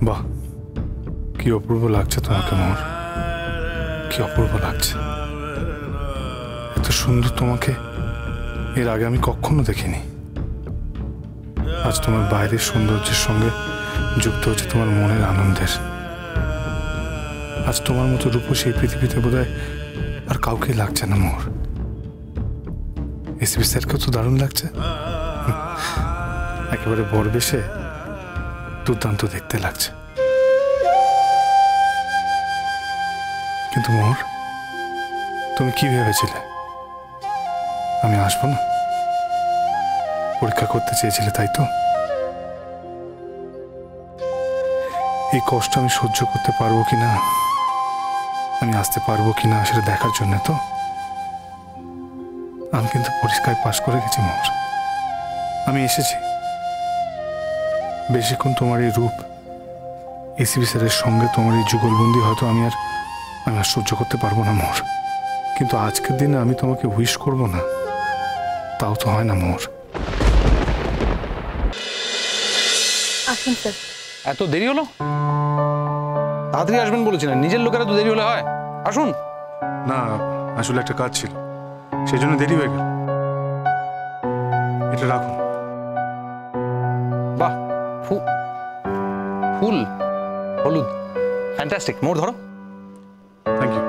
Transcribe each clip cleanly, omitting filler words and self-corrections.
বাহ, কি অপূর্ব লাগছে তোমাকে মোহর, কি অপূর্ব লাগছে। এত সুন্দর তোমাকে এর আগে আমি কখনো দেখিনি। আজ তোমার বাইরের সৌন্দর্যের সঙ্গে যুক্ত হচ্ছে তোমার মনের আনন্দের। আজ তোমার মতো রূপসী এই পৃথিবীতে বোধহয় আর কাউকেই লাগছে না মোহর। এসপি স্যারকেও তো দারুণ লাগছে, একেবারে বর বেশে দুর্দান্ত দেখতে লাগছে। কিন্তু মোহর, তুমি কি ভেবেছিলে আমি আসবো না? পরীক্ষা করতে চেয়েছিলে তাই তো? এই কষ্ট আমি সহ্য করতে পারবো কিনা, আমি আসতে পারবো কিনা সেটা দেখার জন্য তো। আমি কিন্তু পরীক্ষায় পাশ করে গেছি মোহর, আমি এসেছি। বেশিক্ষণ তোমার এই রূপ, এসিবি স্যারের সঙ্গে তোমার এই যুগলবন্দি হয়তো আমি আর সহ্য করতে পারবো না মোহর। কিন্তু আজকের দিনে আমি তোমাকে উইশ করব না, তাও তো হয় না মোহর। আসুন স্যার। এত দেরি হলো? তাড়াতাড়ি আসবেন বলেছিলেন, নিজের লোকের এত দেরি হলে হয়? আসুন। না, আসলে একটা কাজ ছিল, সেই জন্য দেরি হয়ে গেল। এটা রাখুন। বাহ, ফুল হলুদ, ফ্যান্টাস্টিক। মোর ধরো। Thank you.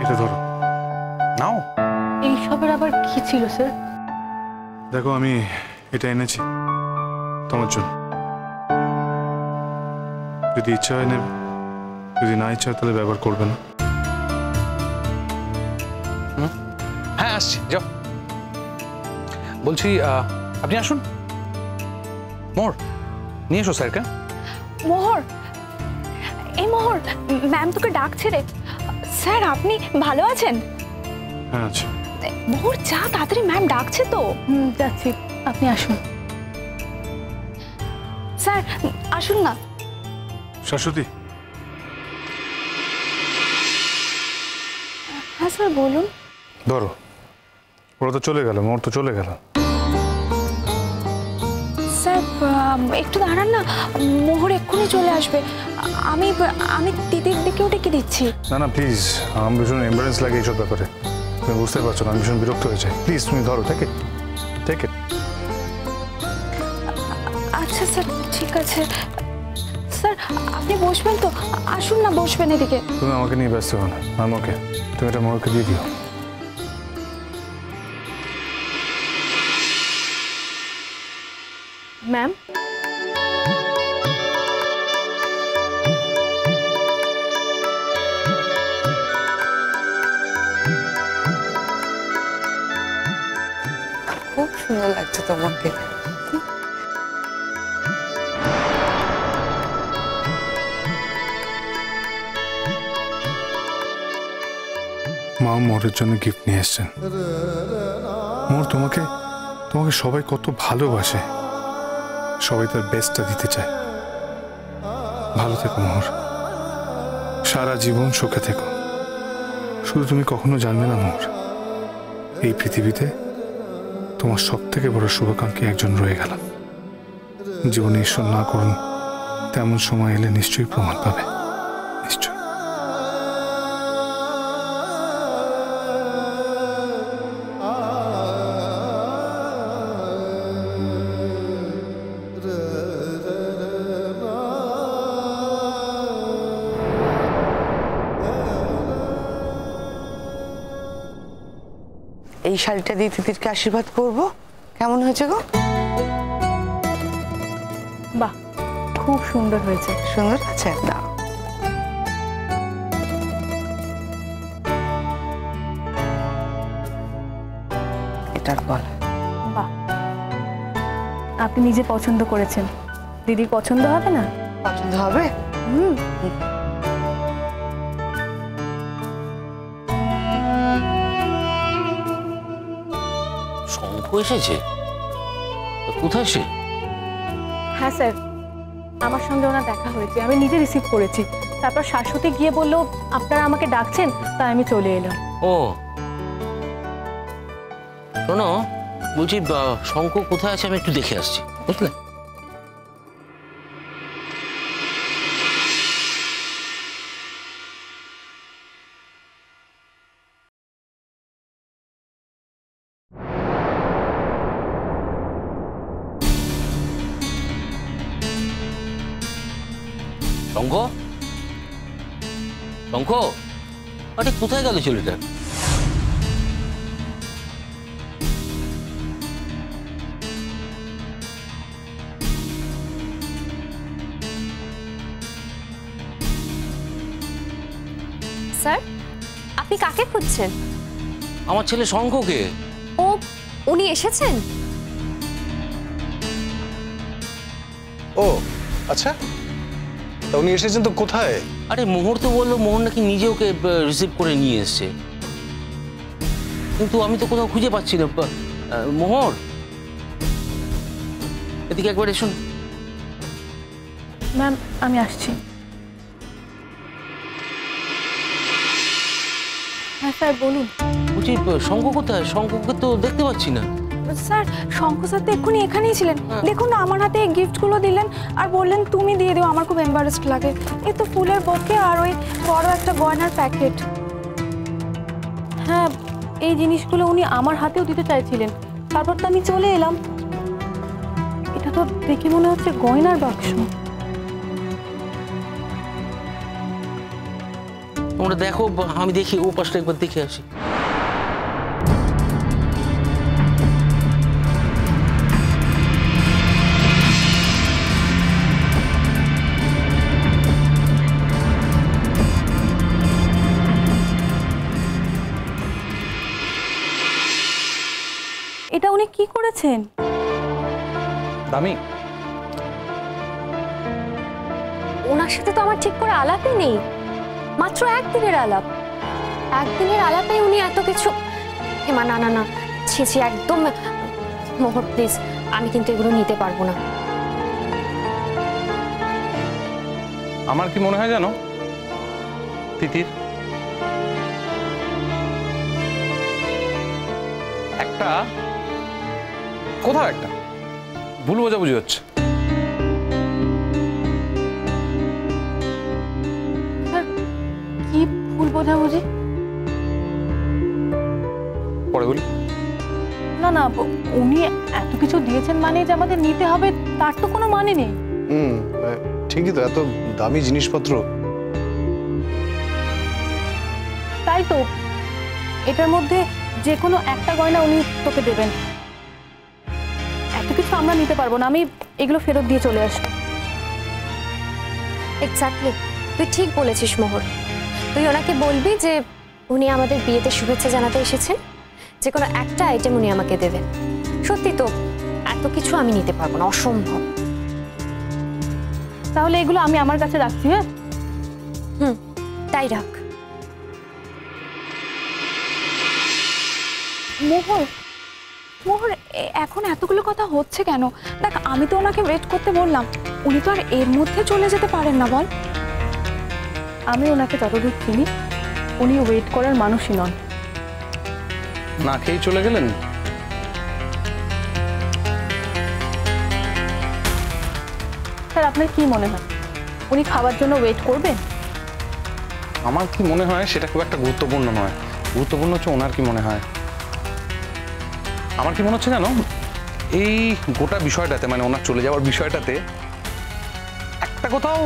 এটা ধরো। নাও। এইসবের আবার কি ছিল স্যার? দেখো, আমি এটা এনেছি তোমার জন্য। যদি ইচ্ছা হয় নেবে, যদি না ইচ্ছা হয় তাহলে ব্যবহার করবে না। হ্যাঁ, আসছি, যাও। বলছি আপনি আসুন। মোর নিয়ে এসো স্যারকে। মোহর, এই মোহর, ম্যাম তোকে ডাকছে রে। স্যার আপনি ভালো আছেন? হ্যাঁ আচ্ছা। মোহর যা, তাড়াতাড়ি ম্যাম ডাকছে তো। যাচ্ছি, আপনি আসুন। স্যার আসুন না। শাশ্বতী। হ্যাঁ স্যার বলুন। ধরো, ওরা তো চলে গেল, মোর তো চলে গেল। স্যার একটু দাঁড়ান না, মোহর এক্ষুনি চলে আসবে। আমি আমি দিদির দিকেও ডেকে দিচ্ছি। না না প্লিজ, আমার ভীষণ এম্বারেন্স লাগে এইসব ব্যাপারে, তুমি বুঝতে পারছো না, আমি ভীষণ বিরক্ত হয়ে যাই। প্লিজ তুমি ধরো, টেক ইট। আচ্ছা স্যার, ঠিক আছে। স্যার আপনি বসবেন তো? আসুন না, বসবেন এদিকে। তুমি আমাকে নিয়ে ব্যস্ত হো না, আমি ওকে। তুমি এটা মোহরকে দিয়ে দিও। ম্যাম, খুব সুন্দর লাগছে তোমাকে। মা মোহরের জন্য গিফট নিয়ে এসছেন। মোহর, তোমাকে সবাই কত ভালোবাসে, সবাই তার বেস্টটা দিতে চায়। ভালো থেকো মোহর, সারা জীবন সুখে থেকো। শুধু তুমি কখনো জানবে না মোহর, এই পৃথিবীতে তোমার সব থেকে বড় শুভাকাঙ্ক্ষী একজন রয়ে গেল। জীবনে ঈশ্বর না করুন, তেমন সময় এলে নিশ্চয়ই প্রমাণ পাবে, নিশ্চয়ই। এই শাড়িটা দিয়ে দিদিকে আশীর্বাদ করব। কেমন হয়েছে গো? বাহ, খুব সুন্দর হয়েছে। সুন্দর আছে না? এটার বল। বাহ, আপনি নিজে পছন্দ করেছেন, দিদির পছন্দ হবে না? পছন্দ হবে। শঙ্খ এসেছে? কোথায় সে? হ্যাঁ স্যার, আমার সঙ্গে ওনার দেখা হয়েছে, আমি নিজে রিসিভ করেছি। তারপর শাশ্বতী গিয়ে বলল আপনারা আমাকে ডাকছেন, তাই আমি চলে এলাম। ও শোনো, বলছি শঙ্খ কোথায় আছে আমি একটু দেখে আসছি, বুঝলে? শঙ্খ, শঙ্খ, আরে কোথায় গেল ছেলেটা? স্যার, আপনি কাকে খুঁজছেন? আমার ছেলে শঙ্খকে। ও, উনি এসেছেন? ও আচ্ছা, তা উনি এসেছেন তো কোথায়? আরে মোহর তো বললো মোহর নাকি নিজে ওকে রিসিভ করে নিয়ে এসছে, কিন্তু আমি তো কোথাও খুঁজে পাচ্ছি না। মোহর, এদিকে একবার এসুন। ম্যাম আমি আসছি। হ্যাঁ স্যার বলুন। বলছি শঙ্খ কোথায়? শঙ্খকে তো দেখতে পাচ্ছি না। স্যার শঙ্খ স্যার তো এক্ষুনি এখানেই ছিলেন। দেখুন না, আমার হাতে এই গিফটগুলো দিলেন আর বললেন তুমি দিয়ে দিও, আমার খুব এম্বারেসড লাগে। এই তো ফুলের বোকে আর ওই বড় একটা গয়নার প্যাকেট। হ্যাঁ, এই জিনিসগুলো উনি আমার হাতেও দিতে চাইছিলেন, তারপর তো আমি চলে এলাম। এটা তো দেখে মনে হচ্ছে গয়নার বাক্স। তোমরা দেখো, আমি দেখি ও পাশটা একবার দেখে আসি। এটা উনি কি করেছেন? দামি, ওনার সাথে তো আমার ঠিক করে আলাপই নেই, মাত্র একদিনের আলাপ। একদিনের আলাপে উনি এত কিছু। হেমা, না না না, ছি ছি, একদম। মোহর প্লিজ, আমি কিন্তু এগুলো নিতে পারবো না। আমার কি মনে হয় জানো তিতির, একটা কোথাও একটা ভুল বোঝাবুঝি হচ্ছে। কি ভুল বোঝাবুঝি? পরে বলি। না না, উনি এত কিছু দিয়েছেন মানে যে আমাদের নিতে হবে তার তো কোনো মানে নেই। ঠিকই তো, এত দামি জিনিসপত্র। তাই তো, এটার মধ্যে যে কোনো একটা গয়না উনি তোকে দেবেন। এত কিছু আমরা নিতে পারবো না, আমি এগুলো ফেরত দিয়ে চলে আসবো। এক্স্যাক্টলি, তুই ঠিক বলেছিস মোহর। তুই ওনাকে বলবি যে উনি আমাদের বিয়েতে শুভেচ্ছা জানাতে এসেছেন, যে কোনো একটা আইটেম উনি আমাকে দেবেন। সত্যি তো, এত কিছু আমি নিতে পারবো না, অসম্ভব। তাহলে এগুলো আমি আমার কাছে রাখছি। হ্যাঁ তাই রাখ। মোহর, মোহর, এখন এতগুলো কথা হচ্ছে কেন? দেখ, আমি তো ওনাকে ওয়েট করতে বললাম, উনি তো আর এর মধ্যে চলে যেতে পারেন না, বল। আমি ওনাকে যতদূর চিনি উনি ওয়েট করার মানুষই নন। না খেয়েই চলে গেলেন। স্যার আপনার কি মনে হয় উনি খাবার জন্য ওয়েট করবেন? আমার কি মনে হয় সেটা খুব একটা গুরুত্বপূর্ণ নয়, গুরুত্বপূর্ণ হচ্ছে ওনার কি মনে হয়। আমার কি মনে হচ্ছে জানো, এই গোটা বিষয়টাতে, মানে ওনার চলে যাওয়ার বিষয়টাতে একটা কোথাও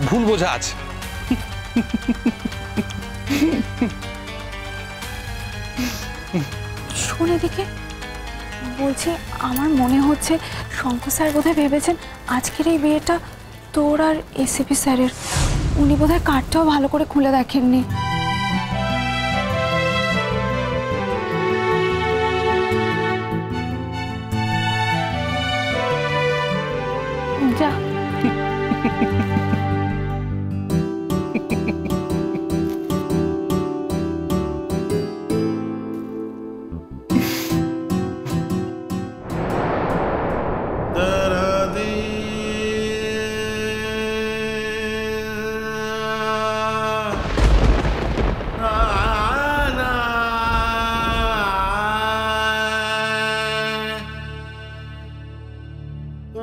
ভুল বোঝা আছে। শুনে দিকে বলছি, আমার মনে হচ্ছে শঙ্কর স্যার বোধহয় ভেবেছেন আজকের এই বিয়েটা তোর আর এসিপি স্যারের। উনি বোধহয় কার্ডটাও ভালো করে খুলে দেখেননি। যা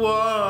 ওয়া